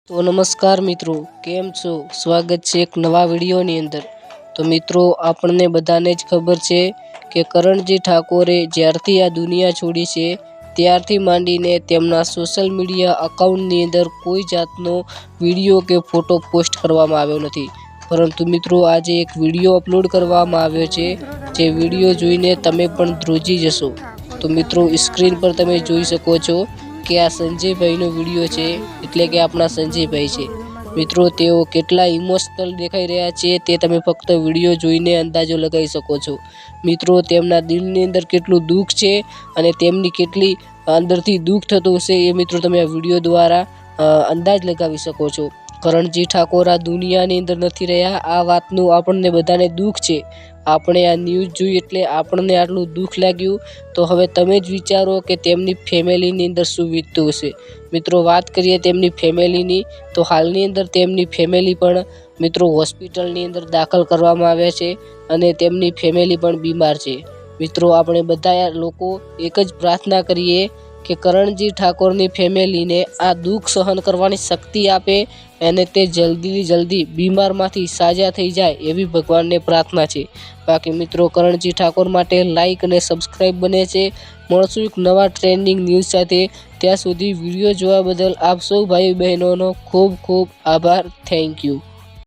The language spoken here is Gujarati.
તો નમસ્કાર મિત્રો, કેમ છો? સ્વાગત છે એક નવા વિડીયોની અંદર। તો મિત્રો, આપણને બધાને જ ખબર છે કે કરણજી ઠાકોરે જ્યારથી આ દુનિયા છોડી છે ત્યારથી માંડીને તેમના સોશિયલ મીડિયા અકાઉન્ટની અંદર કોઈ જાતનો વિડીયો કે ફોટો પોસ્ટ કરવામાં આવ્યો નથી। પરંતુ મિત્રો, આજે એક વિડીયો અપલોડ કરવામાં આવ્યો છે, જે વિડીયો જોઈને તમે પણ ધ્રુજી જશો। તો મિત્રો, સ્ક્રીન પર તમે જોઈ શકો છો કે આ સંજયભાઈનો વિડીયો છે, એટલે કે આપણા સંજયભાઈ છે। મિત્રો, તેઓ કેટલા ઇમોશનલ દેખાઈ રહ્યા છે તે તમે ફક્ત વિડીયો જોઈને અંદાજો લગાવી શકો છો। મિત્રો, તેમના દિલની અંદર કેટલું દુઃખ છે અને તેમની કેટલી અંદરથી દુઃખ થતું હશે એ મિત્રો તમે આ વિડીયો દ્વારા અંદાજ લગાવી શકો છો। કરણજી ઠાકોર આ દુનિયાની અંદર નથી રહ્યા, આ વાતનું આપણને બધાને દુઃખ છે। આપણે આ ન્યૂઝ જોઈ એટલે આપણને આટલું દુઃખ લાગ્યું, તો હવે તમે જ વિચારો કે તેમની ફેમિલીની અંદર શું વીતતું હશે। મિત્રો, વાત કરીએ તેમની ફેમિલીની, તો હાલની અંદર તેમની ફેમિલી પણ મિત્રો હોસ્પિટલની અંદર દાખલ કરવામાં આવ્યા છે અને તેમની ફેમિલી પણ બીમાર છે। મિત્રો, આપણે બધા લોકો એક જ પ્રાર્થના કરીએ કે કરણજી ઠાકોરની ફેમિલીને આ દુઃખ સહન કરવાની શક્તિ આપે અને તે જલ્દી બીમારમાંથી સાજા થઈ જાય એવી ભગવાનને પ્રાર્થના છે। બાકી મિત્રો, કરણજી ઠાકોર માટે લાઈક અને સબસ્ક્રાઈબ બને છે। મળશું એક નવા ટ્રેન્ડિંગ ન્યૂઝ સાથે। ત્યાં સુધી વિડીયો જોવા બદલ આપ સૌ ભાઈ બહેનોનો ખૂબ ખૂબ આભાર। Thank you.